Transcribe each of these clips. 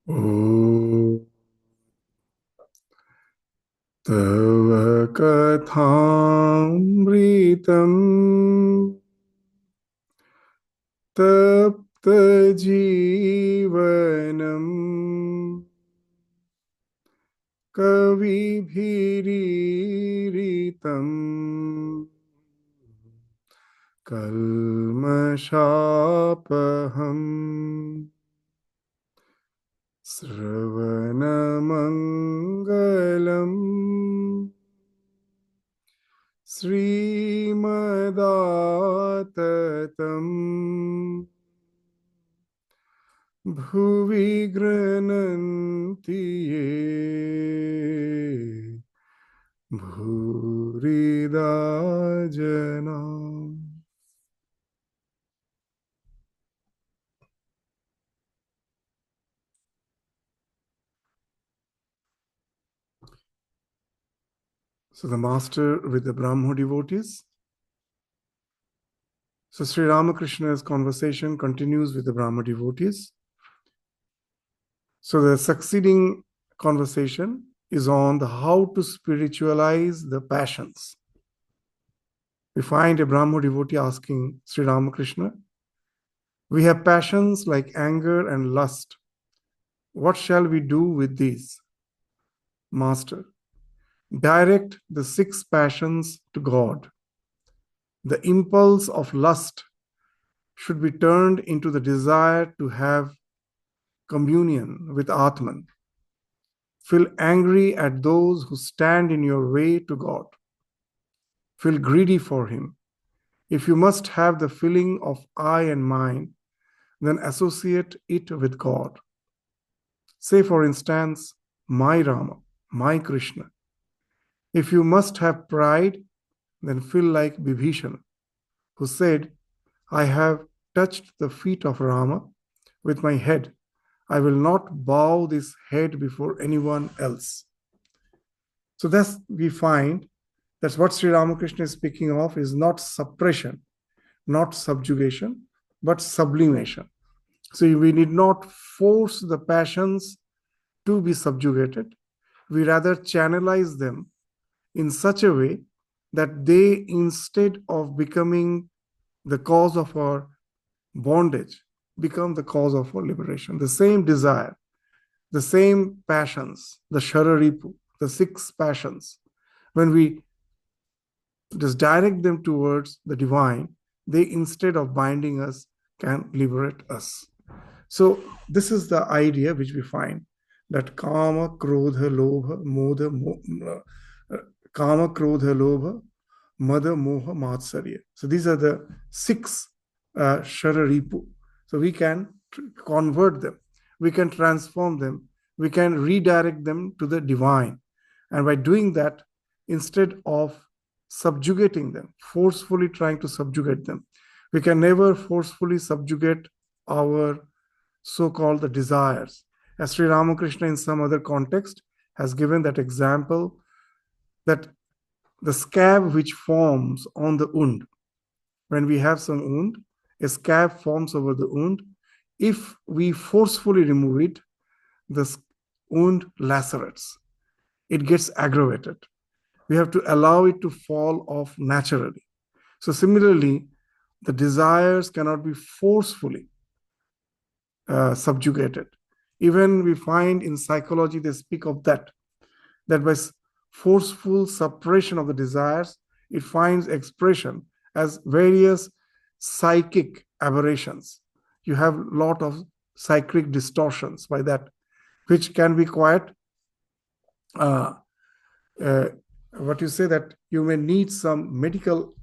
ॐ तव कथामृतम् तप्तजीवनम् कविभिरीरितम् कल्मषापहम् श्रवणमङ्गलम् श्रीमदाततम् भुवि गृह्णन्ति ये भूरिदा जना. So the master with the Brahmo devotees. So Sri Ramakrishna's conversation continues with the Brahmo devotees. So the succeeding conversation is on the how to spiritualize the passions. We find a Brahmo devotee asking Sri Ramakrishna, we have passions like anger and lust. What shall we do with these? Master, direct the 6 passions to God. The impulse of lust should be turned into the desire to have communion with Atman. Feel angry at those who stand in your way to God. Feel greedy for him. If you must have the feeling of I and mine, then associate it with God. Say, for instance, my Rama, my Krishna. If you must have pride, then feel like Bibhishana, who said, I have touched the feet of Rama with my head. I will not bow this head before anyone else. So thus we find that's what Sri Ramakrishna is speaking of is not suppression, not subjugation, but sublimation. So we need not force the passions to be subjugated. We rather channelize them in such a way that they, instead of becoming the cause of our bondage, become the cause of our liberation. The same desire, the same passions, the Shararipu, the 6 passions, when we just direct them towards the divine, they, instead of binding us, can liberate us. So this is the idea which we find, that kama, krodha, lobha, moda, kama, krodha, lobha, mada, moha, matsarya. So these are the 6 shararipu. So we can convert them, we can transform them, we can redirect them to the divine. And by doing that, instead of subjugating them, forcefully trying to subjugate them, we can never forcefully subjugate our so-called the desires. As Sri Ramakrishna in some other context has given that example, that the scab which forms on the wound, when we have some wound, a scab forms over the wound. If we forcefully remove it, the wound lacerates. It gets aggravated. We have to allow it to fall off naturally. So similarly, the desires cannot be forcefully subjugated. Even we find in psychology, they speak of that by forceful suppression of the desires, it finds expression as various psychic aberrations. You have a lot of psychic distortions by that, which can be quite, what you say, that you may need some medical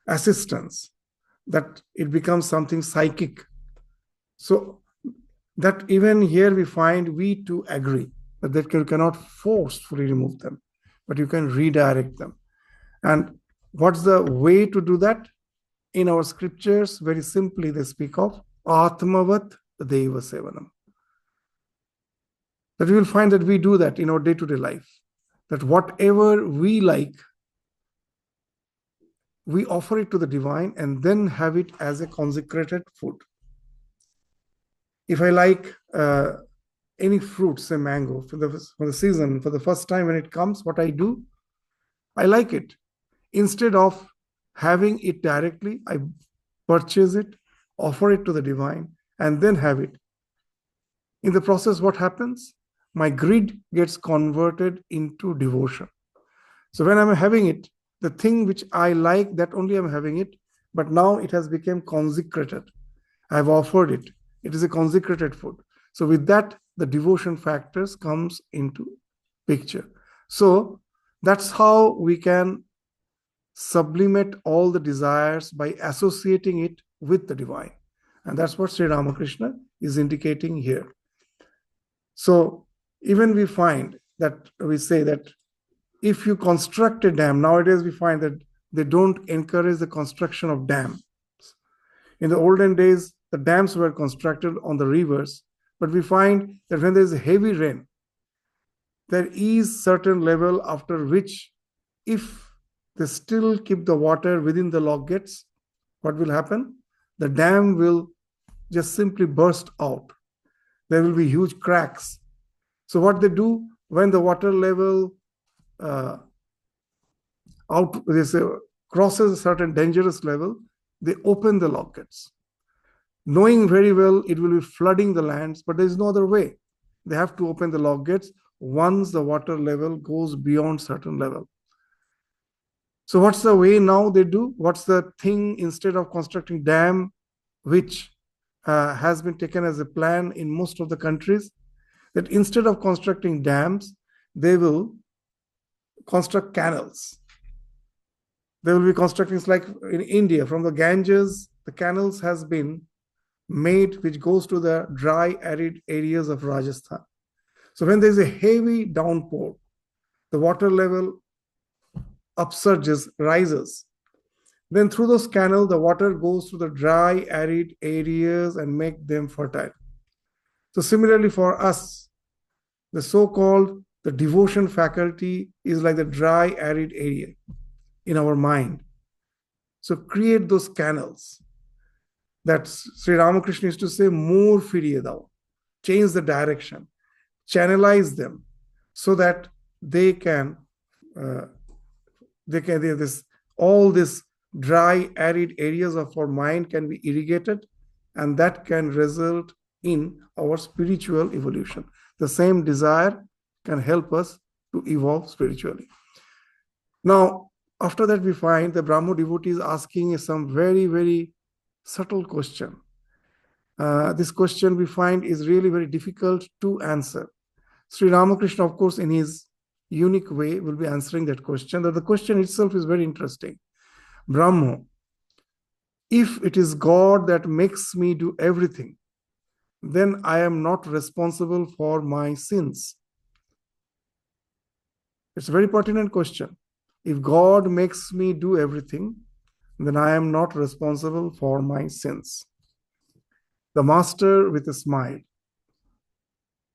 assistance, that it becomes something psychic. So that even here we find we too agree that you cannot forcefully remove them, but you can redirect them. And what's the way to do that? In our scriptures, very simply, they speak of Atmavat Deva Sevanam. That we will find that we do that in our day-to-day life. That whatever we like, we offer it to the divine and then have it as a consecrated food. If I like any fruit, say mango, for the season, for the first time when it comes, what I do, I like it. Instead of having it directly, I purchase it, offer it to the divine, and then have it. In the process, what happens? My greed gets converted into devotion. So when I'm having it, the thing which I like, that only I'm having it, but now it has become consecrated. I've offered it. It is a consecrated food. So with that, the devotion factors comes into picture. So that's how we can sublimate all the desires by associating it with the divine. And that's what Sri Ramakrishna is indicating here. So even we find that we say that if you construct a dam, nowadays we find that they don't encourage the construction of dams. In the olden days, the dams were constructed on the rivers, but we find that when there is heavy rain, there is certain level after which, if they still keep the water within the log gates, what will happen? The dam will just simply burst out. There will be huge cracks. So what they do when the water level crosses a certain dangerous level, they open the log gates, knowing very well it will be flooding the lands, but there is no other way. They have to open the log gates once the water level goes beyond certain level. So what's the way now they do? What's the thing instead of constructing dam, which has been taken as a plan in most of the countries, that instead of constructing dams, they will construct canals. They will be constructing, like in India, from the Ganges, the canals has been made which goes to the dry, arid areas of Rajasthan. So when there is a heavy downpour, the water level upsurges, rises. Then through those canals, the water goes to the dry, arid areas and make them fertile. So similarly for us, the so-called the devotion faculty is like the dry, arid area in our mind. So create those canals. That's Sri Ramakrishna used to say, more firiye dao. Change the direction, channelize them so that all this dry, arid areas of our mind can be irrigated, and that can result in our spiritual evolution. The same desire can help us to evolve spiritually. Now, after that, we find the Brahmo devotees asking some very, very subtle question. This question we find is really very difficult to answer. Sri Ramakrishna, of course, in his unique way, will be answering that question. The question itself is very interesting. Brahmo, if it is God that makes me do everything, then I am not responsible for my sins. It's a very pertinent question. If God makes me do everything, then I am not responsible for my sins. The master with a smile.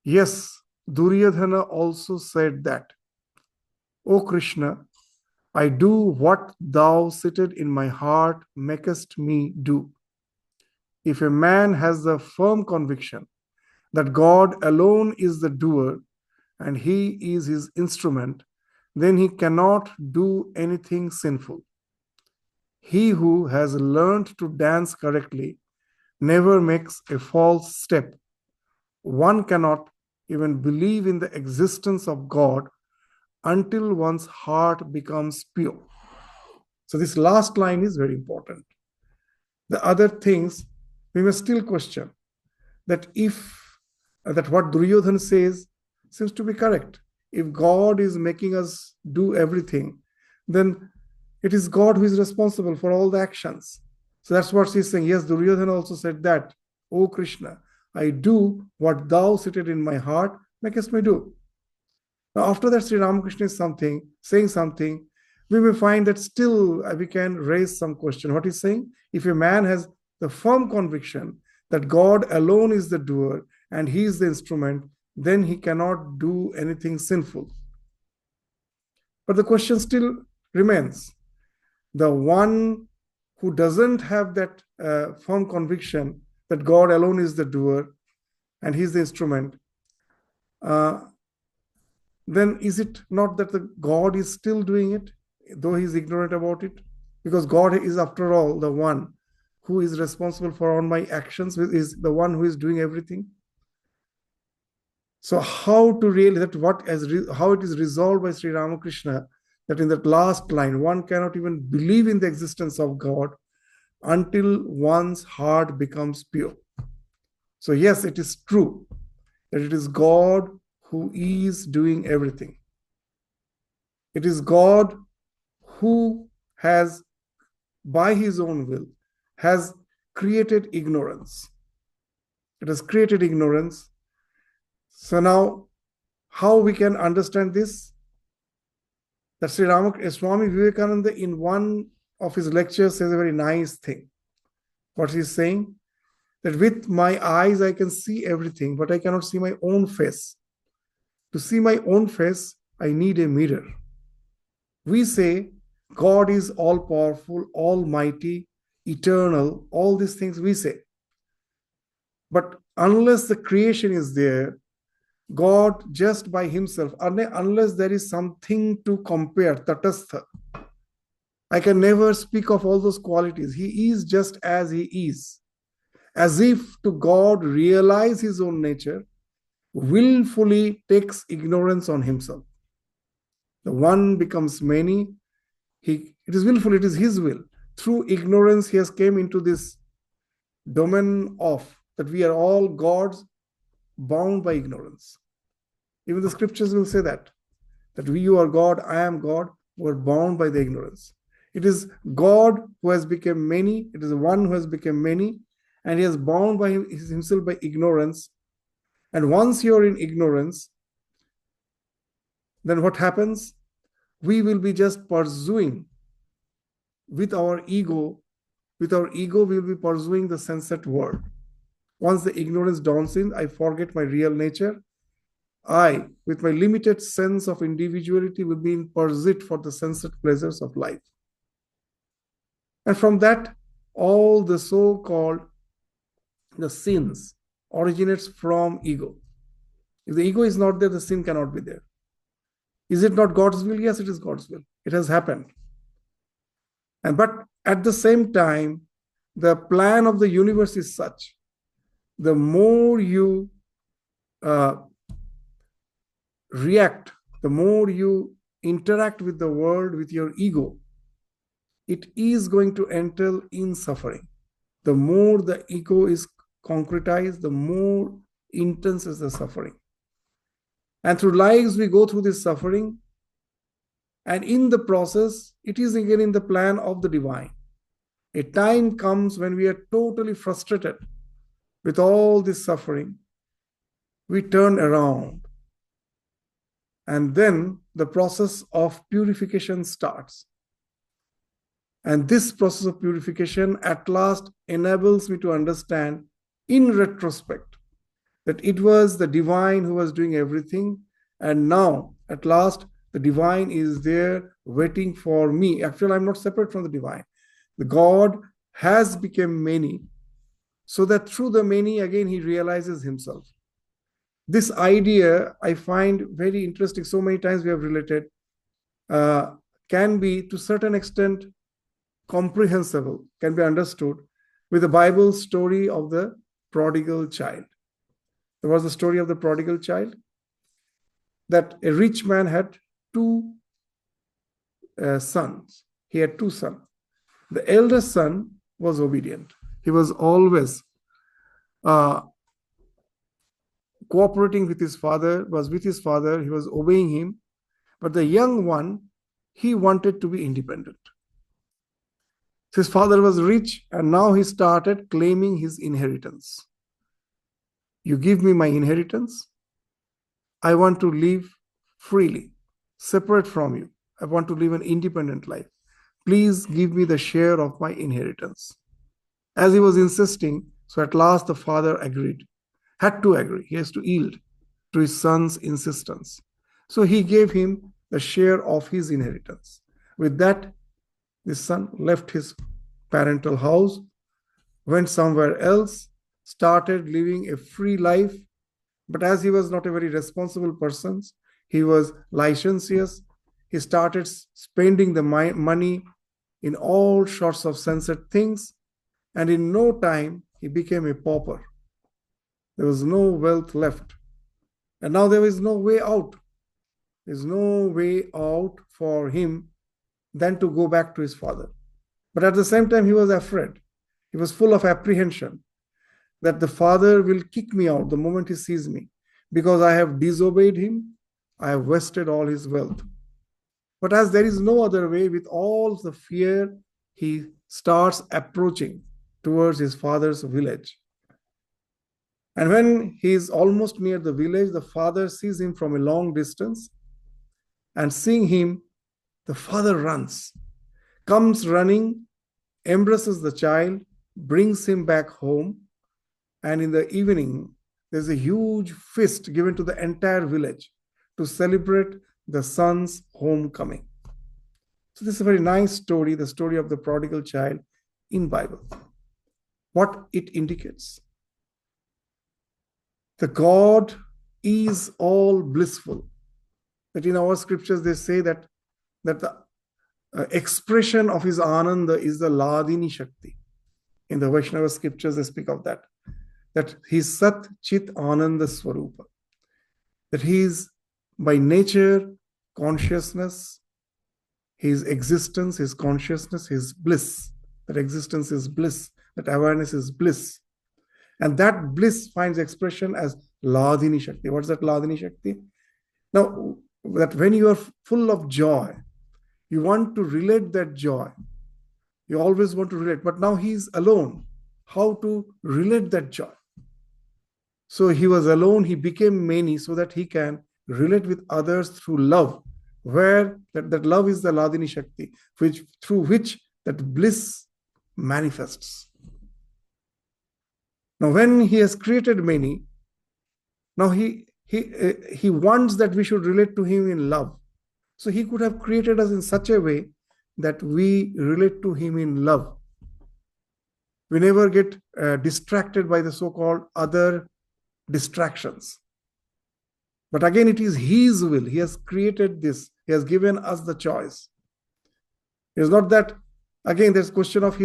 Yes, Duryodhana also said that. O Krishna, I do what thou seated in my heart makest me do. If a man has the firm conviction that God alone is the doer and he is his instrument, then he cannot do anything sinful. He who has learned to dance correctly never makes a false step. One cannot even believe in the existence of God until one's heart becomes pure. So this last line is very important. The other things we must still question, that what Duryodhana says seems to be correct. If God is making us do everything, then it is God who is responsible for all the actions. So that's what she's saying. Yes, Duryodhana also said that, O Krishna, I do what thou seated in my heart makest me do. Now, after that, Sri Ramakrishna is saying something, we may find that still we can raise some question. What he's saying, if a man has the firm conviction that God alone is the doer and he is the instrument, then he cannot do anything sinful. But the question still remains. The one who doesn't have that firm conviction that God alone is the doer, and he's the instrument, then is it not that the God is still doing it, though he's ignorant about it? Because God is, after all, the one who is responsible for all my actions, is the one who is doing everything. So how to really, that what as how it is resolved by Sri Ramakrishna, that in that last line, one cannot even believe in the existence of God until one's heart becomes pure. So yes, it is true that it is God who is doing everything. It is God who has, by his own will, has created ignorance. It has created ignorance. So now, how we can understand this? That Swami Vivekananda, in one of his lectures, says a very nice thing. What he's saying? That with my eyes I can see everything, but I cannot see my own face. To see my own face, I need a mirror. We say God is all powerful, almighty, eternal, all these things we say. But unless the creation is there, God just by himself, unless there is something to compare, tatastha, I can never speak of all those qualities. He is just as he is. As if to God realize his own nature, willfully takes ignorance on himself. The one becomes many. It is willful, it is his will. Through ignorance, he has came into this domain of that we are all gods bound by ignorance. Even the scriptures will say that you are God, I am God, we are bound by the ignorance. It is God who has become many. It is the one who has become many, and he is bound by himself by ignorance. And once you are in ignorance, then what happens? We will be just pursuing with our ego. With our ego, we will be pursuing the sensate world. Once the ignorance dawns in, I forget my real nature. I, with my limited sense of individuality, will be in pursuit for the sensate pleasures of life. And from that, all the so-called the sins originates from ego. If the ego is not there, the sin cannot be there. Is it not God's will? Yes, it is God's will. It has happened. But at the same time, the plan of the universe is such, the more you react, the more you interact with the world with your ego, it is going to entail in suffering. The more the ego is concretized, the more intense is the suffering. And through lives, we go through this suffering. And in the process, it is again in the plan of the divine. A time comes when we are totally frustrated with all this suffering. We turn around. And then the process of purification starts. And this process of purification at last enables me to understand in retrospect that it was the divine who was doing everything. And now, at last, the divine is there waiting for me. Actually, I'm not separate from the divine. The God has become many, so that through the many, again, he realizes himself. This idea I find very interesting. So many times we have related, can be to a certain extent comprehensible, can be understood with the Bible story of the prodigal child. There was the story of the prodigal child, that a rich man had two sons. He had two sons. The eldest son was obedient. He was always cooperating with his father, he was obeying him. But the young one, he wanted to be independent. His father was rich, and now he started claiming his inheritance. You give me my inheritance. I want to live freely, separate from you. I want to live an independent life. Please give me the share of my inheritance. As he was insisting, so at last the father agreed, had to agree. He has to yield to his son's insistence. So he gave him the share of his inheritance. With that, the son left his parental house, went somewhere else, started living a free life But as he was not a very responsible person, he was licentious. He started spending the money in all sorts of sunset things, and in no time he became a pauper. There was no wealth left, and now there is no way out. There's no way out for him than to go back to his father. But at the same time, he was afraid. He was full of apprehension that the father will kick me out the moment he sees me, because I have disobeyed him, I have wasted all his wealth. But as there is no other way, with all the fear, he starts approaching towards his father's village. And when he is almost near the village, the father sees him from a long distance, and seeing him, the father runs, comes running, embraces the child, brings him back home, and in the evening, there's a huge feast given to the entire village to celebrate the son's homecoming. So this is a very nice story, the story of the prodigal child in Bible. What it indicates? The God is all blissful. That in our scriptures they say that the expression of his ananda is the Ladini Shakti. In the Vaishnava scriptures they speak of that he is Sat Chit Ananda Swarupa. That he is by nature consciousness, his existence, his consciousness, his bliss. That existence is bliss, that awareness is bliss. And that bliss finds expression as Ladini Shakti. What is that Ladini Shakti? Now, that when you are full of joy, you want to relate that joy. You always want to relate. But now he is alone. How to relate that joy? So he was alone. He became many so that he can relate with others through love, where that love is the Ladini Shakti, through which that bliss manifests. Now, when he has created many, now he wants that we should relate to him in love. So he could have created us in such a way that we relate to him in love. We never get distracted by the so-called other distractions. But again, it is his will. He has created this. He has given us the choice. It is not that, again, there's a question of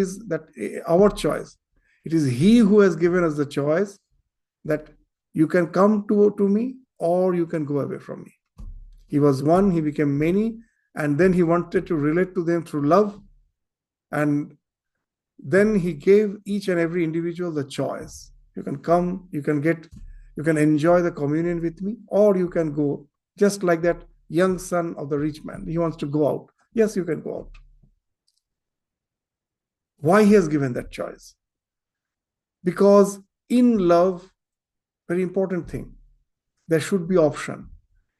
our choice. It is he who has given us the choice that you can come to me or you can go away from me. He was one, he became many, and then he wanted to relate to them through love. And then he gave each and every individual the choice. You can come, you can enjoy the communion with me, or you can go, just like that young son of the rich man. He wants to go out. Yes, you can go out. Why he has given that choice? Because in love, very important thing, there should be option.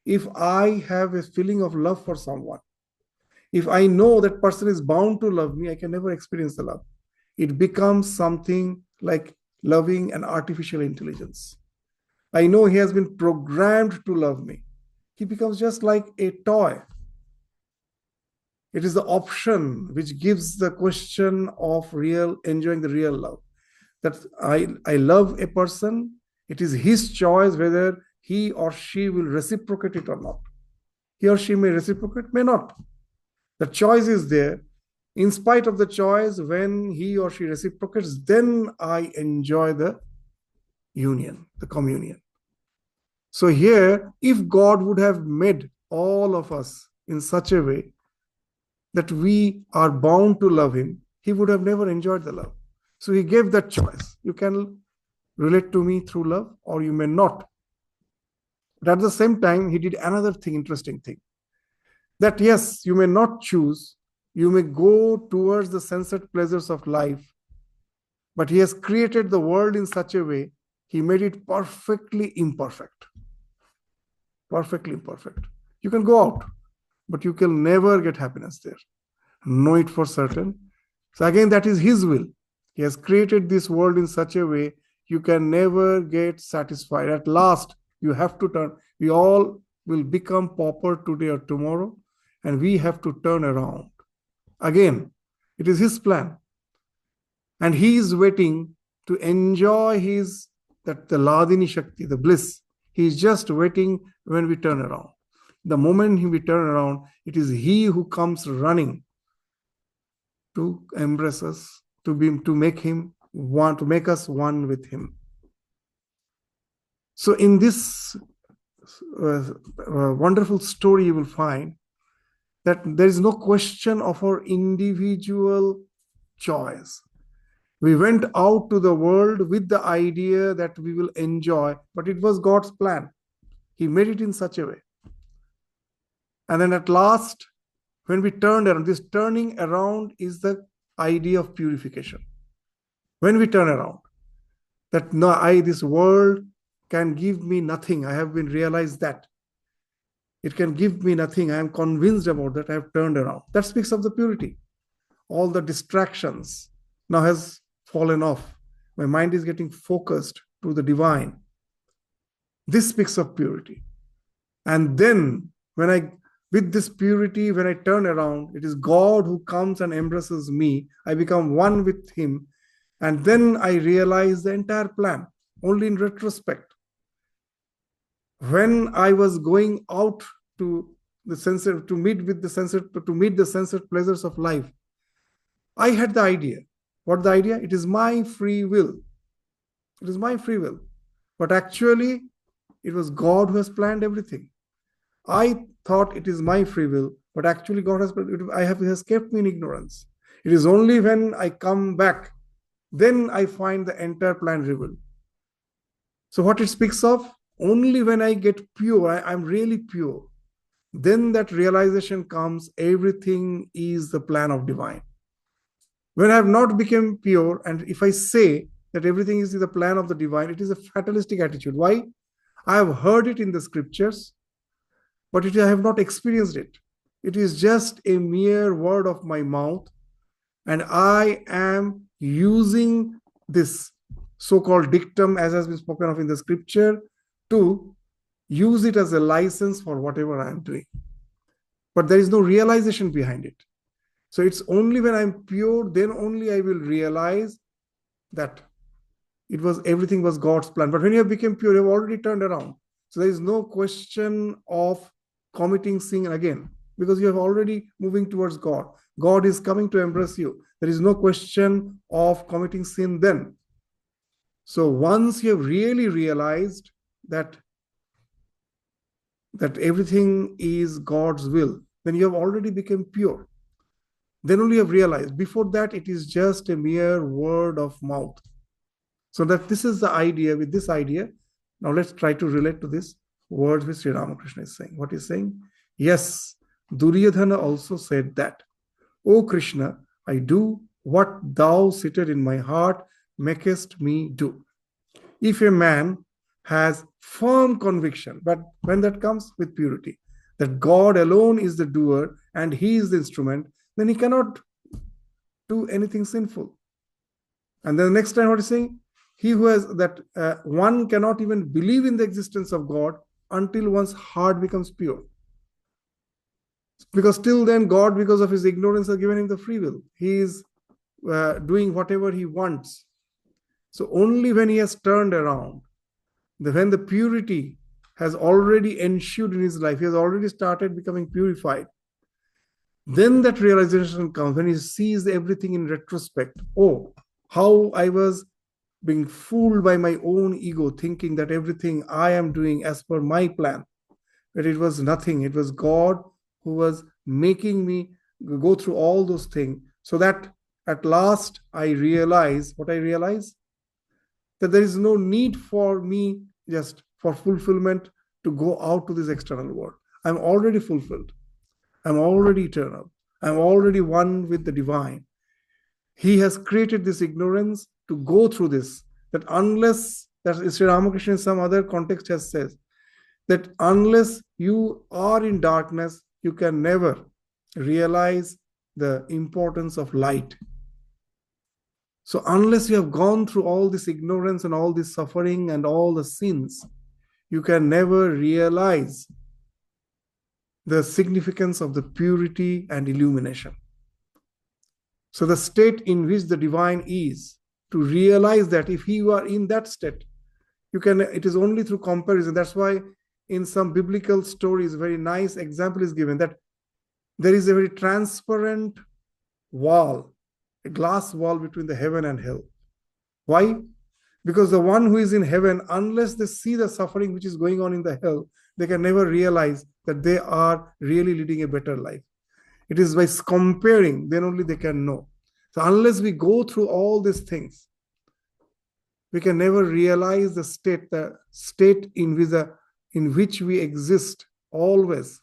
If I have a feeling of love for someone, if I know that person is bound to love me, I can never experience the love. It becomes something like loving an artificial intelligence. I know he has been programmed to love me. He becomes just like a toy. It is the option which gives the question of enjoying the real love. That I love a person, it is his choice whether he or she will reciprocate it or not. He or she may reciprocate, may not. The choice is there. In spite of the choice, when he or she reciprocates, then I enjoy the union, the communion. So here, if God would have made all of us in such a way that we are bound to love him, he would have never enjoyed the love. So he gave that choice. You can relate to me through love or you may not. But at the same time, he did another thing, interesting thing. That yes, you may not choose, you may go towards the sunset pleasures of life, but he has created the world in such a way, he made it perfectly imperfect. Perfectly imperfect. You can go out, but you can never get happiness there. Know it for certain. So again, that is his will. He has created this world in such a way, you can never get satisfied. At last, you have to turn. We all will become pauper today or tomorrow, and we have to turn around. Again, it is his plan. And he is waiting to enjoy the Ladini Shakti, the bliss. He is just waiting when we turn around. The moment we turn around, it is He who comes running to embrace us, to make Him one, to make us one with Him. So in this wonderful story, you will find that there is no question of our individual choice. We went out to the world with the idea that we will enjoy, but it was God's plan. He made it in such a way. And then at last, when we turned around, this turning around is the idea of purification. When we turn around, that no, this world can give me nothing. I have been realized that. It can give me nothing. I am convinced about that. I have turned around. That speaks of the purity. All the distractions now has fallen off. My mind is getting focused to the divine. This speaks of purity. And then with this purity, when I turn around, it is God who comes and embraces me. I become one with Him. And then I realize the entire plan, only in retrospect. When I was going out to the sensuous, to meet the sensuous pleasures of life, I had the idea. What the idea? It is my free will. It is my free will. But actually, it was God who has planned everything. I thought it is my free will, but actually God has kept me in ignorance. It is only when I come back, then I find the entire plan revealed. So what it speaks of? Only when I get pure, I'm really pure, then that realization comes, everything is the plan of divine. When I have not become pure, and if I say that everything is the plan of the divine, it is a fatalistic attitude. Why? I have heard it in the scriptures, but I have not experienced it. It is just a mere word of my mouth, and I am using this so-called dictum, as has been spoken of in the scripture, to use it as a license for whatever I am doing. But there is no realization behind it. So it's only when I'm pure, then only I will realize that everything was God's plan. But when you have become pure, you have already turned around. So there is no question of committing sin again, because you have already moving towards God. God is coming to embrace you. There is no question of committing sin then. So once you have really realized that everything is God's will, then you have already become pure. Then only you have realized. Before that, it is just a mere word of mouth. So that this is the idea. With this idea, now let's try to relate to this words which Sri Ramakrishna is saying. What he's saying? Yes, Duryodhana also said that, O Krishna, I do what thou sittest in my heart makest me do. If a man has firm conviction, but when that comes with purity, that God alone is the doer and He is the instrument, then he cannot do anything sinful. And then the next time what he's saying, he who has that one cannot even believe in the existence of God until one's heart becomes pure. Because till then, God, because of his ignorance, has given him the free will. He is doing whatever he wants. So only when he has turned around, when the purity has already ensued in his life, he has already started becoming purified, then that realization comes, when he sees everything in retrospect. Oh, how I was being fooled by my own ego, thinking that everything I am doing as per my plan, but it was nothing. It was God who was making me go through all those things, so that at last I realize what I realize, that there is no need for me just for fulfillment to go out to this external world. I'm already fulfilled. I'm already eternal. I'm already one with the divine. He has created this ignorance to go through this, that unless, that Sri Ramakrishna in some other context has said, that unless you are in darkness, you can never realize the importance of light. So unless you have gone through all this ignorance and all this suffering and all the sins, you can never realize the significance of the purity and illumination. So the state in which the divine is, to realize that if you are in that state, It is only through comparison. That's why in some biblical stories, a very nice example is given that there is a very transparent wall, a glass wall between the heaven and hell. Why? Because the one who is in heaven, unless they see the suffering which is going on in the hell, they can never realize that they are really leading a better life. It is by comparing, then only they can know. So unless we go through all these things, we can never realize the state in which we exist always,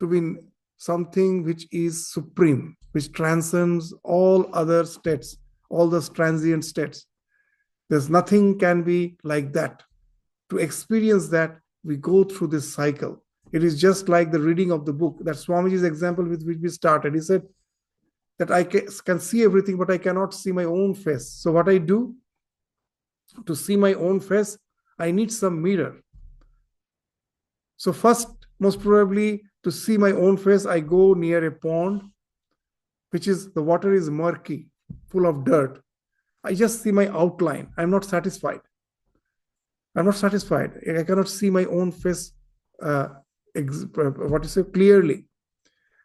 to be something which is supreme, which transcends all other states, all those transient states. There's nothing can be like that. To experience that, we go through this cycle. It is just like the reading of the book. That's Swamiji's example with which we started. He said that I can see everything, but I cannot see my own face. So what I do to see my own face, I need some mirror. So first, most probably, to see my own face, I go near a pond, which is, the water is murky, full of dirt. I just see my outline. I'm not satisfied. I cannot see my own face, clearly.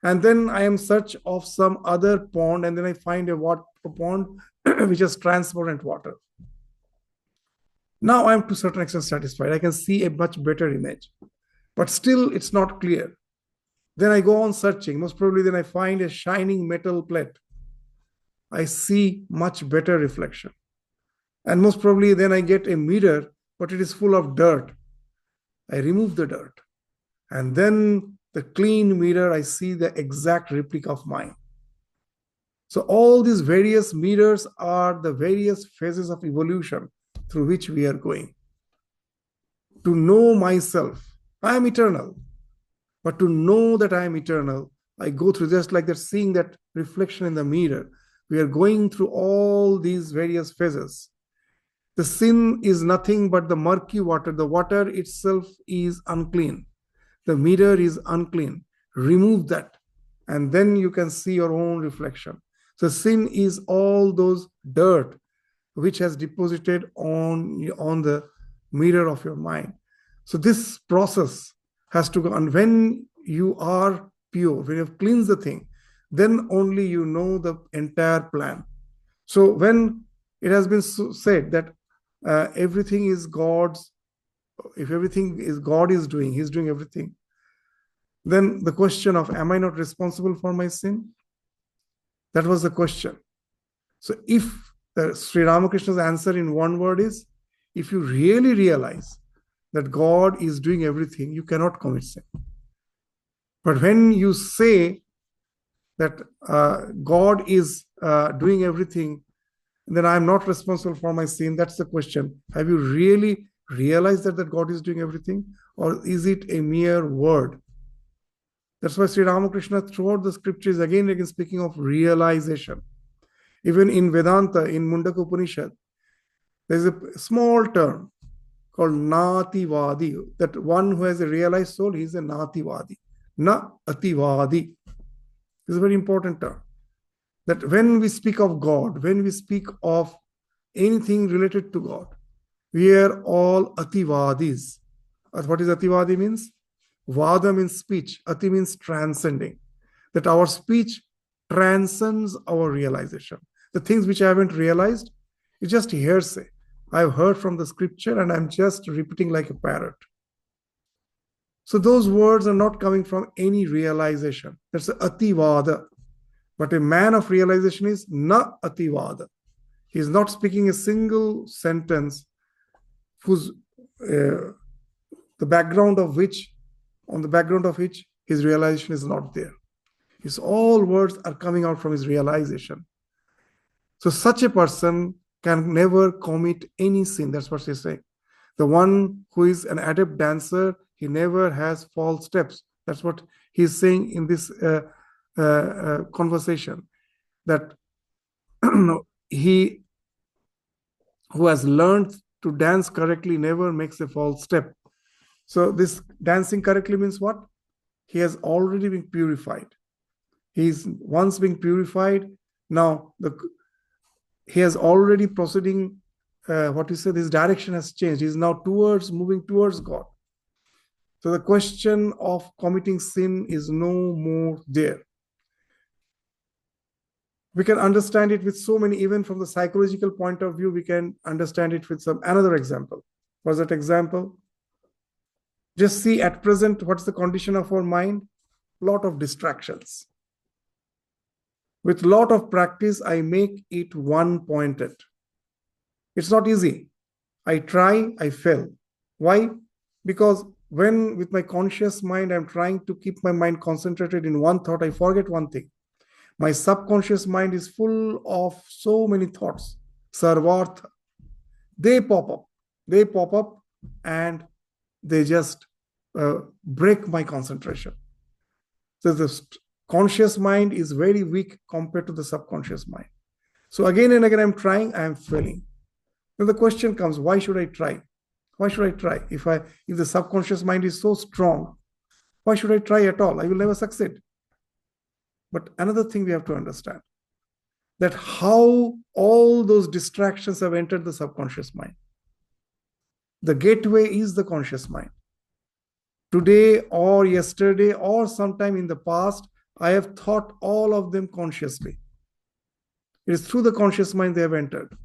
And then I am search of some other pond, and then I find a pond which has transparent water. Now I am to a certain extent satisfied. I can see a much better image, but still it's not clear. Then I go on searching. Most probably then I find a shining metal plate. I see much better reflection. And most probably then I get a mirror, but it is full of dirt. I remove the dirt. And then the clean mirror, I see the exact replica of mine. So all these various mirrors are the various phases of evolution through which we are going. To know myself, I am eternal. But to know that I am eternal, I go through, just like that, seeing that reflection in the mirror. We are going through all these various phases. The sin is nothing but the murky water. The water itself is unclean. The mirror is unclean. Remove that, and then you can see your own reflection. So sin is all those dirt which has deposited on the mirror of your mind. So this process has to go. And when you are pure, when you have cleansed the thing, then only you know the entire plan. So when it has been said that everything is God's, if everything is God is doing, He's doing everything, then the question of, am I not responsible for my sin? That was the question. So if Sri Ramakrishna's answer in one word is, if you really realize that God is doing everything, you cannot commit sin. But when you say that God is doing everything, then I am not responsible for my sin, that's the question. Have you really realized that God is doing everything? Or is it a mere word? That's why Sri Ramakrishna throughout the scriptures again and again speaking of realization. Even in Vedanta, in Mundaka Upanishad, there is a small term called Nativadi, that one who has a realized soul, he is a Nativadi. Na Ativadi is a very important term. That when we speak of God, when we speak of anything related to God, we are all Ativadis. What is Ativadi means? Vada means speech. Ati means transcending. That our speech transcends our realization. The things which I haven't realized, it's just hearsay. I've heard from the scripture and I'm just repeating like a parrot. So those words are not coming from any realization. That's Ativada. But a man of realization is na Ativada. He is not speaking a single sentence whose the background of which, on the background of which his realization is not there. His all words are coming out from his realization. So such a person can never commit any sin. That's what they say. The one who is an adept dancer, he never has false steps. That's what he's saying in this conversation. That he who has learned to dance correctly never makes a false step. So this dancing correctly means what? He has already been purified. He's once been purified. Now he has already proceeding this direction has changed. He is now moving towards God. So the question of committing sin is no more there. We can understand it with so many, even from the psychological point of view, we can understand it with another example. What's that example? Just see at present, what's the condition of our mind? Lot of distractions. With lot of practice, I make it one-pointed. It's not easy. I try, I fail. Why? Because when with my conscious mind, I'm trying to keep my mind concentrated in one thought, I forget one thing. My subconscious mind is full of so many thoughts. Sarvartha. They pop up and they just break my concentration. So the conscious mind is very weak compared to the subconscious mind. So again and again, I'm trying, I am failing. Then the question comes, why should I try? Why should I try? If the subconscious mind is so strong, why should I try at all? I will never succeed. But another thing we have to understand, that how all those distractions have entered the subconscious mind. The gateway is the conscious mind. Today or yesterday or sometime in the past, I have thought all of them consciously. It is through the conscious mind they have entered.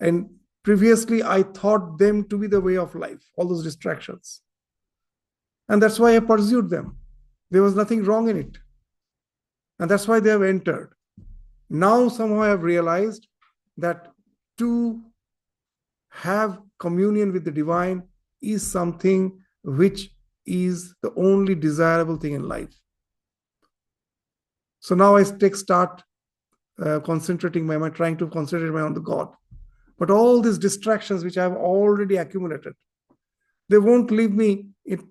And previously, I thought them to be the way of life, all those distractions. And that's why I pursued them. There was nothing wrong in it. And that's why they have entered. Now somehow I have realized that to have communion with the divine is something which is the only desirable thing in life. So now I start concentrating my mind, trying to concentrate my mind on the God. But all these distractions which I have already accumulated, they won't leave me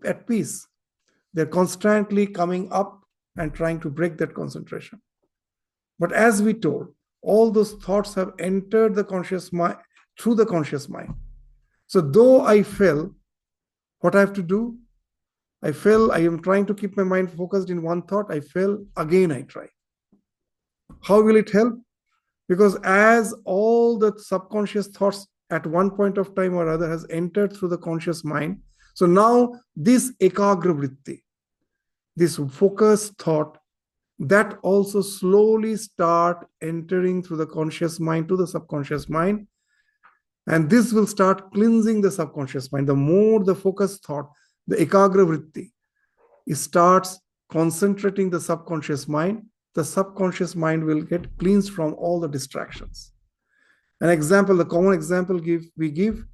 at peace. They're constantly coming up and trying to break that concentration. But as we told, all those thoughts have entered the conscious mind through the conscious mind. So though I fail, what I have to do? I fail, I am trying to keep my mind focused in one thought, I fail, again I try. How will it help? Because as all the subconscious thoughts at one point of time or other has entered through the conscious mind, so now this ekagra vritti, this focused thought, that also slowly start entering through the conscious mind to the subconscious mind. And this will start cleansing the subconscious mind. The more the focused thought, the ekagra vritti, it starts concentrating the subconscious mind, the subconscious mind will get cleansed from all the distractions. An example, the common example we give,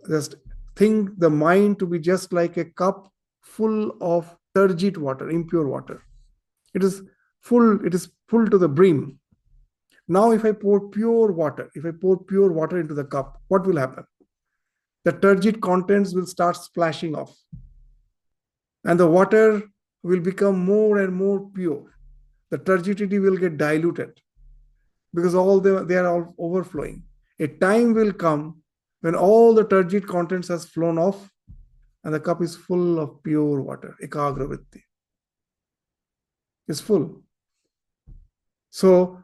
just think the mind to be just like a cup full of turgid water, impure water. It is full to the brim. Now if I pour pure water into the cup, what will happen? The turgid contents will start splashing off. And the water will become more and more pure. The turgidity will get diluted because they are all overflowing. A time will come when all the turgid contents has flown off and the cup is full of pure water, ekagra vritti. It's full. So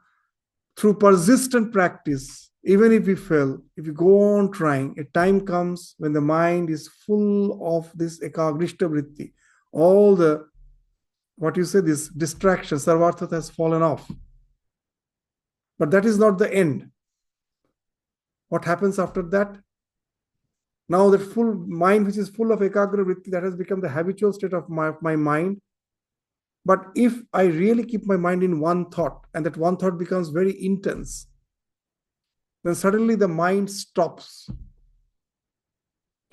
through persistent practice, even if we fail, if you go on trying, a time comes when the mind is full of this ekagrishta vritti. All the, this distraction, sarvartha has fallen off. But that is not the end. What happens after that? Now that full mind, which is full of ekagra vritti, that has become the habitual state of my mind. But if I really keep my mind in one thought, and that one thought becomes very intense, then suddenly the mind stops.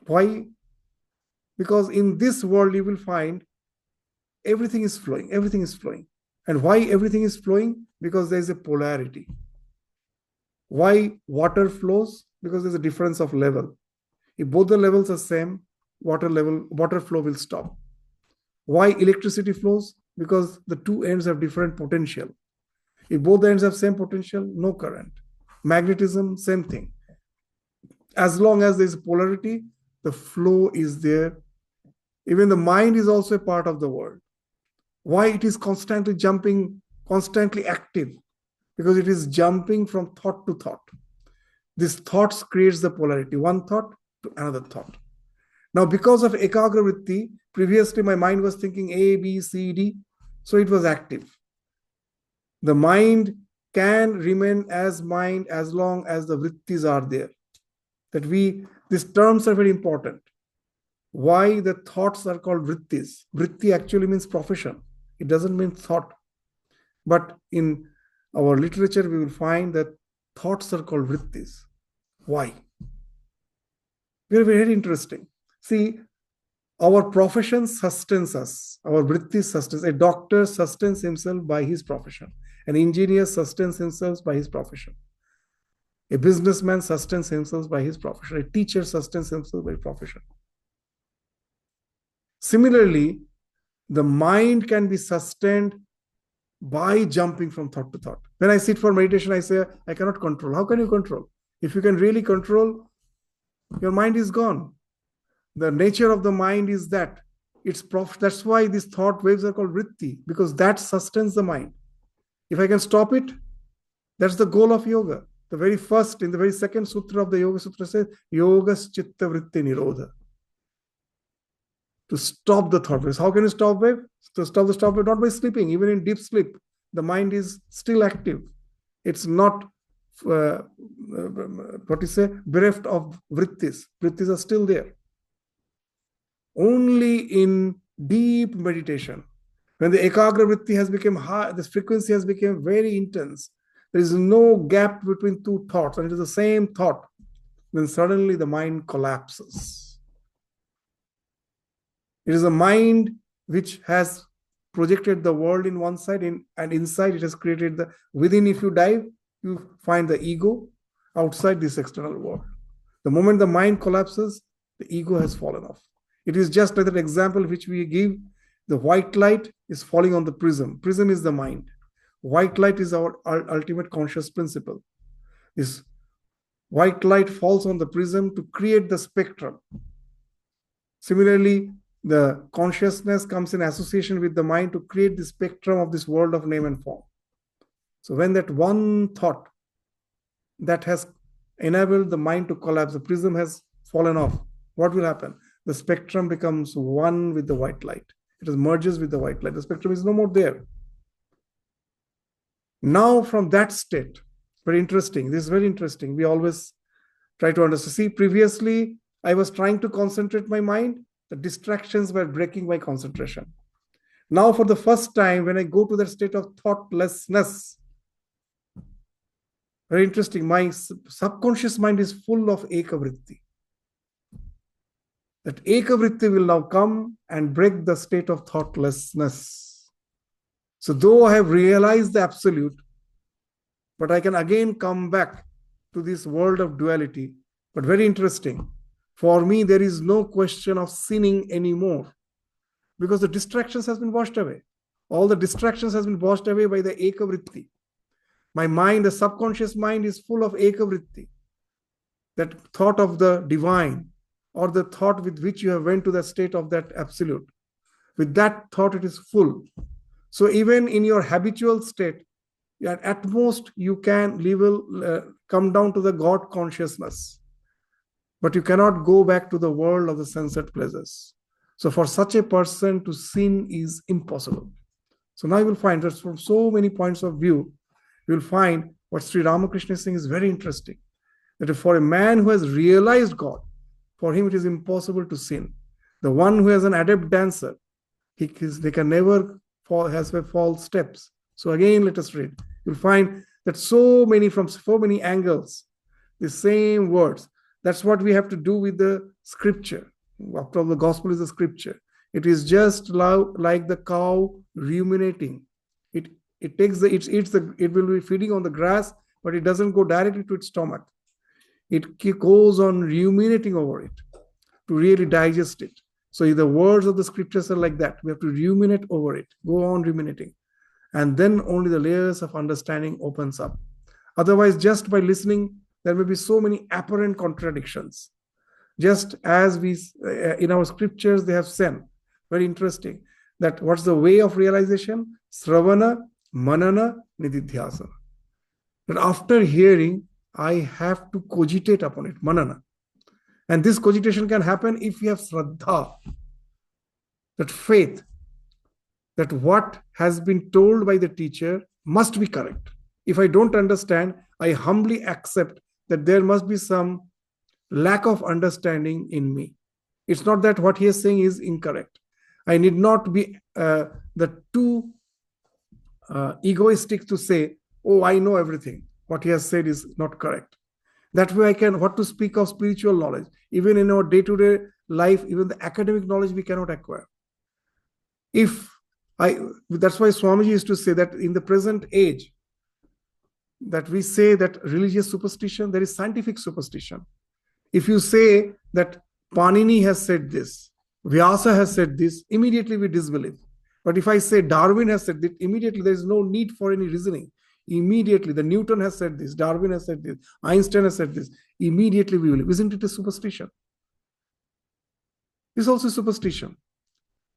Why? Because in this world, you will find everything is flowing. And why everything is flowing? Because there is a polarity. Why water flows? Because there's a difference of level. If both the levels are same, water flow will stop. Why electricity flows? Because the two ends have different potential. If both the ends have same potential, no current. Magnetism, same thing. As long as there is polarity, the flow is there. Even the mind is also a part of the world. Why it is constantly jumping, constantly active? Because it is jumping from thought to thought. This thoughts creates the polarity, one thought to another thought. Now, because of ekagra vritti, previously my mind was thinking A, B, C, D, so it was active. The mind can remain as mind as long as the vrittis are there. These terms are very important. Why the thoughts are called vrittis? Vritti actually means profession. It doesn't mean thought. But in our literature, we will find that thoughts are called vrittis. Why? Very, very interesting. See, our profession sustains us. Our vritti sustains. A doctor sustains himself by his profession. An engineer sustains himself by his profession. A businessman sustains himself by his profession. A teacher sustains himself by profession. Similarly, the mind can be sustained by jumping from thought to thought. When I sit for meditation, I say, I cannot control. How can you control? If you can really control, your mind is gone. The nature of the mind is that. That's why these thought waves are called vritti, because that sustains the mind. If I can stop it, that's the goal of yoga. In the very second sutra of the Yoga Sutra says, Yogas Chitta Vritti Nirodha. To stop the thought waves. How can you stop wave? To stop the stop wave, not by sleeping. Even in deep sleep, the mind is still active. It's not, bereft of vrittis. Vrittis are still there. Only in deep meditation, when the ekagra vritti has become high, this frequency has become very intense, there is no gap between two thoughts, and it is the same thought, then suddenly the mind collapses. It is a mind which has projected the world in one side, and inside it has created within, if you dive, you find the ego, outside this external world. The moment the mind collapses, the ego has fallen off. It is just like that example which we give. The white light is falling on the prism. Prism is the mind. White light is our ultimate conscious principle. This white light falls on the prism to create the spectrum. Similarly, the consciousness comes in association with the mind to create the spectrum of this world of name and form. So when that one thought that has enabled the mind to collapse, the prism has fallen off, what will happen? The spectrum becomes one with the white light. It merges with the white light. The spectrum is no more there. Now from that state, very interesting. This is very interesting. We always try to understand. See, previously, I was trying to concentrate my mind. The distractions were breaking my concentration. Now, for the first time, when I go to that state of thoughtlessness, very interesting, my subconscious mind is full of ekavritti. That ekavritti will now come and break the state of thoughtlessness. So though I have realized the absolute, but I can again come back to this world of duality. But very interesting. For me, there is no question of sinning anymore, because the distractions has been washed away. All the distractions has been washed away by the ekavritti. My mind, the subconscious mind, is full of ekavritti. That thought of the divine, or the thought with which you have went to the state of that absolute. With that thought, it is full. So even in your habitual state, at most you can come down to the God consciousness. But you cannot go back to the world of the sunset pleasures. So for such a person to sin is impossible. So now you will find that from so many points of view, you will find what Sri Ramakrishna is saying is very interesting. That for a man who has realized God, for him it is impossible to sin. The one who has an adept dancer, they can never fall steps. So again, let us read. You'll find that from so many angles, the same words. That's what we have to do with the scripture. After all, the gospel is the scripture. It is just like the cow ruminating. It will be feeding on the grass, but it doesn't go directly to its stomach. It goes on ruminating over it to really digest it. So the words of the scriptures are like that. We have to ruminate over it, go on ruminating. And then only the layers of understanding opens up. Otherwise, just by listening, there may be so many apparent contradictions. Just as in our scriptures, they have said, very interesting, that what's the way of realization? Sravana, manana, nididhyasana. That after hearing, I have to cogitate upon it, manana. And this cogitation can happen if we have Shraddha, that faith, that what has been told by the teacher must be correct. If I don't understand, I humbly accept that there must be some lack of understanding in me. It's not that what he is saying is incorrect. I need not be the too egoistic to say, oh, I know everything. What he has said is not correct. That way I can, what to speak of spiritual knowledge. Even in our day-to-day life, even the academic knowledge we cannot acquire. That's why Swamiji used to say that in the present age, that we say that religious superstition, there is scientific superstition. If you say that Panini has said this, Vyasa has said this, immediately we disbelieve. But if I say Darwin has said this, immediately there is no need for any reasoning. Immediately, the Newton has said this, Darwin has said this, Einstein has said this. Immediately we believe. Isn't it a superstition? It's also superstition.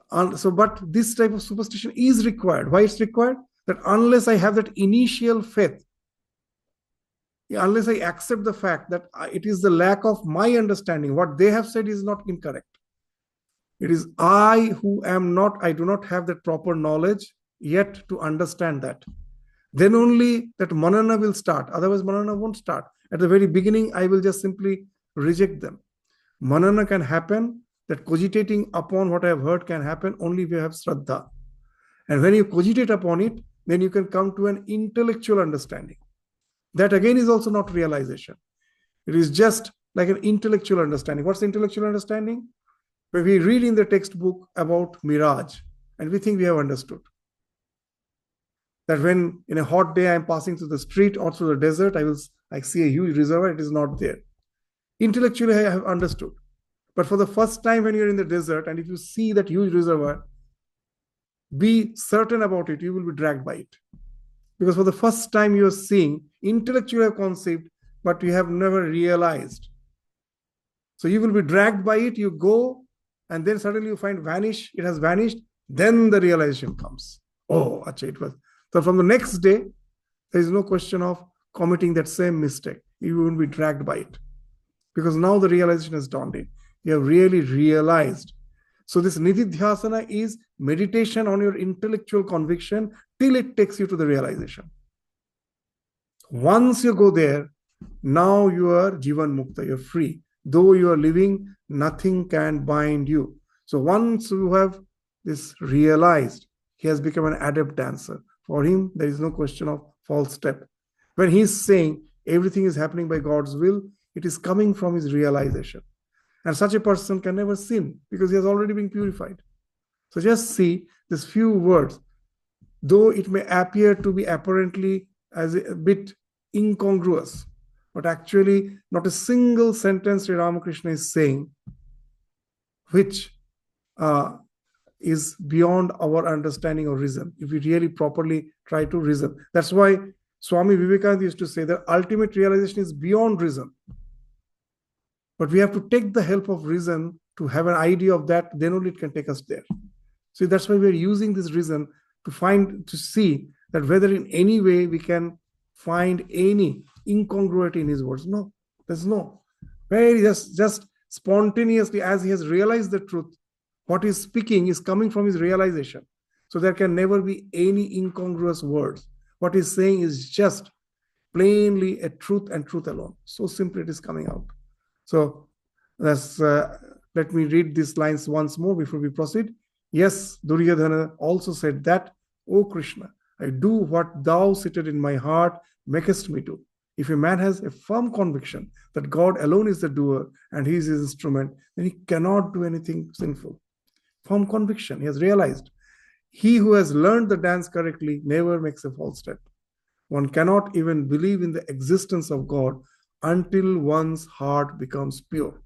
But this type of superstition is required. Why it's required? That unless I have that initial faith, unless I accept the fact that it is the lack of my understanding, what they have said is not incorrect. It is I who am not, I do not have that proper knowledge yet to understand that. Then only that manana will start. Otherwise, manana won't start. At the very beginning, I will just simply reject them. Manana can happen, that cogitating upon what I have heard can happen only if you have Shraddha. And when you cogitate upon it, then you can come to an intellectual understanding. That again is also not realization. It is just like an intellectual understanding. What's the intellectual understanding? When we read in the textbook about mirage, and we think we have understood. That when in a hot day I am passing through the street or through the desert, I see a huge reservoir, it is not there. Intellectually, I have understood. But for the first time when you're in the desert, and if you see that huge reservoir, be certain about it, you will be dragged by it. Because for the first time you are seeing, intellectually have conceived, but you have never realized. So you will be dragged by it, you go, and then suddenly you find it has vanished, then the realization comes. Oh, achha, it was. So from the next day, there is no question of committing that same mistake. You will be dragged by it. Because now the realization has dawned in. You have really realized. So this nididhyasana is meditation on your intellectual conviction till it takes you to the realization. Once you go there, now you are jivan mukta, you're free. Though you are living, nothing can bind you. So once you have this realized, he has become an adept dancer. For him, there is no question of false step. When he is saying everything is happening by God's will, it is coming from his realization. And such a person can never sin because he has already been purified. So just see these few words, though it may appear to be apparently as a bit incongruous, but actually not a single sentence Sri Ramakrishna is saying which is beyond our understanding or reason, if we really properly try to reason. That's why Swami Vivekananda used to say that ultimate realization is beyond reason. But we have to take the help of reason to have an idea of that, then only it can take us there. So that's why we're using this reason to see that whether in any way we can find any incongruity in his words. No, there's no. Very just spontaneously, as he has realized the truth, what he's speaking is coming from his realization. So there can never be any incongruous words. What he's saying is just plainly a truth and truth alone. So simply it is coming out. So let me read these lines once more before we proceed. Yes, Duryodhana also said that, O Krishna, I do what thou seated in my heart makest me do. If a man has a firm conviction that God alone is the doer and he is his instrument, then he cannot do anything sinful. Firm conviction, he has realized. He who has learned the dance correctly never makes a false step. One cannot even believe in the existence of God until one's heart becomes pure.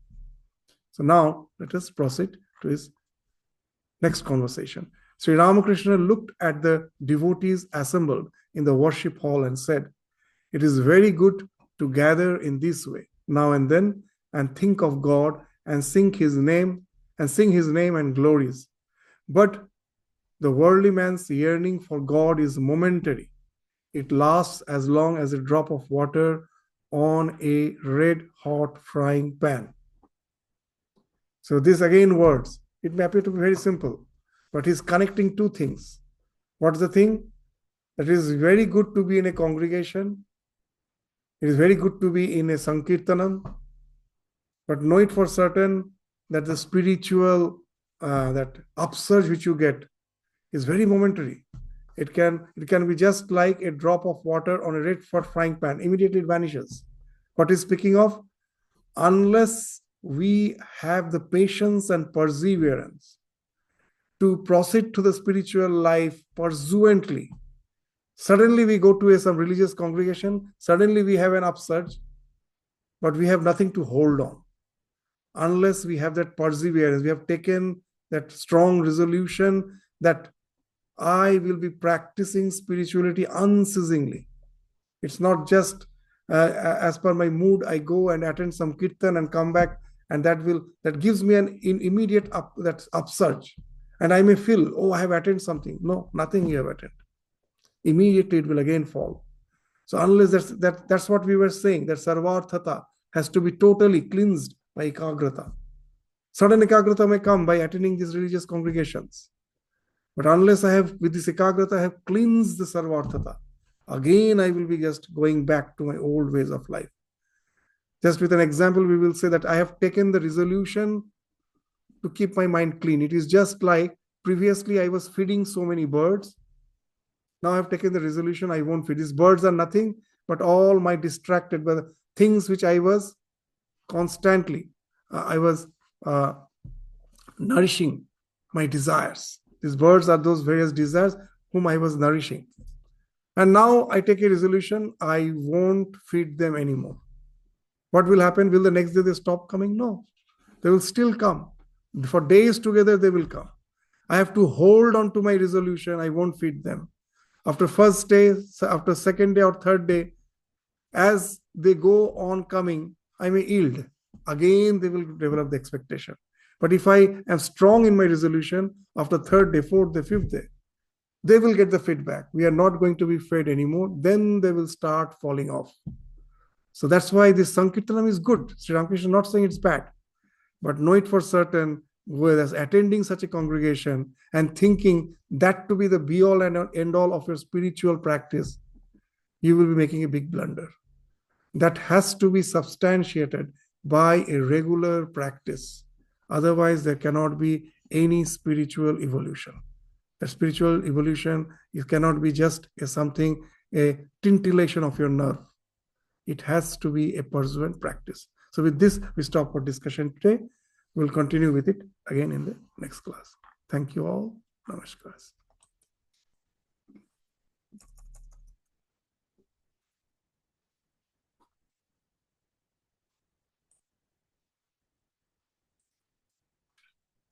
So now let us proceed to his next conversation. Sri Ramakrishna looked at the devotees assembled in the worship hall and said, it is very good to gather in this way, now and then, and think of God and sing his name and glories. But the worldly man's yearning for God is momentary. It lasts as long as a drop of water on a red hot frying pan. So this again words. It may appear to be very simple, but he's connecting two things. What's the thing? That it is very good to be in a congregation. It is very good to be in a Sankirtanam, but know it for certain that the spiritual, that upsurge which you get is very momentary. It can be just like a drop of water on a red hot frying pan. Immediately it vanishes. What is speaking of? Unless we have the patience and perseverance to proceed to the spiritual life pursuantly, suddenly we go to some religious congregation, suddenly we have an upsurge, but we have nothing to hold on. Unless we have that perseverance, we have taken that strong resolution that I will be practicing spirituality unceasingly. It's not just as per my mood, I go and attend some kirtan and come back, and that gives me an immediate upsurge. And I may feel, oh, I have attained something. No, nothing you have attained. Immediately it will again fall. So unless that's what we were saying, that sarvarthata has to be totally cleansed by ekagrata. Sudden ekagrata may come by attending these religious congregations. But unless I have, with this ekagrata, I have cleansed the sarvarthata, again I will be just going back to my old ways of life. Just with an example, we will say that I have taken the resolution to keep my mind clean. It is just like previously I was feeding so many birds. Now I have taken the resolution I won't feed. These birds are nothing but all my distracted by the things which I was constantly, I was nourishing my desires. These birds are those various desires whom I was nourishing. And now I take a resolution, I won't feed them anymore. What will happen? Will the next day they stop coming? No. They will still come. For days together, they will come. I have to hold on to my resolution, I won't feed them. After first day, after second day or third day, as they go on coming, I may yield. Again, they will develop the expectation. But if I am strong in my resolution, after third day, fourth day, fifth day, they will get the feedback. We are not going to be fed anymore. Then they will start falling off. So that's why this Sankirtanam is good. Sri Ramakrishna is not saying it's bad. But know it for certain, whereas attending such a congregation and thinking that to be the be-all and end-all of your spiritual practice, you will be making a big blunder. That has to be substantiated by a regular practice. Otherwise, there cannot be any spiritual evolution. The spiritual evolution, it cannot be just a titillation of your nerve. It has to be a pursuant practice. So with this, we stop our discussion today. We'll continue with it again in the next class. Thank you all. Namaskar.